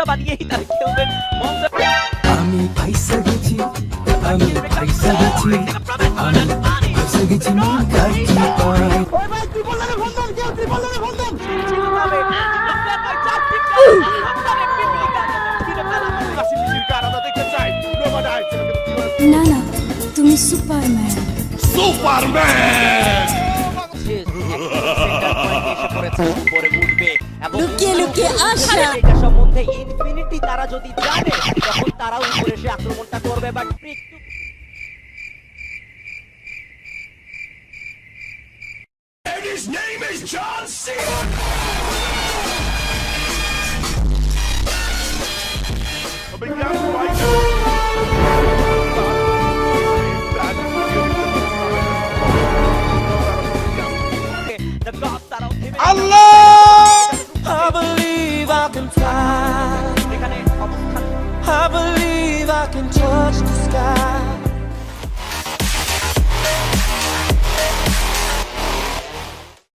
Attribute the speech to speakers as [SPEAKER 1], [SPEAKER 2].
[SPEAKER 1] বানিয়েই তারা খেলবে মঞ্চ।
[SPEAKER 2] আমি ফাইসা গেছি, আমি ফাইসা গেছি, আমি ফাইসা গেছি মন কাটি পায়।
[SPEAKER 3] ওই ভাই ত্রিপলের বন্ধন, কেউ ত্রিপলের বন্ধন।
[SPEAKER 4] না না, তুমি সুপারম্যান। লুকিয়ে লুকিয়ে আসা।
[SPEAKER 1] এটা সম্বন্ধে ইনফিনিটি তারা যদি জানে তখন তারা উপরে এসে আক্রমণটা করবে। But
[SPEAKER 2] His name is John C.
[SPEAKER 1] Allah!
[SPEAKER 2] I believe I can fly. I believe I can touch the sky.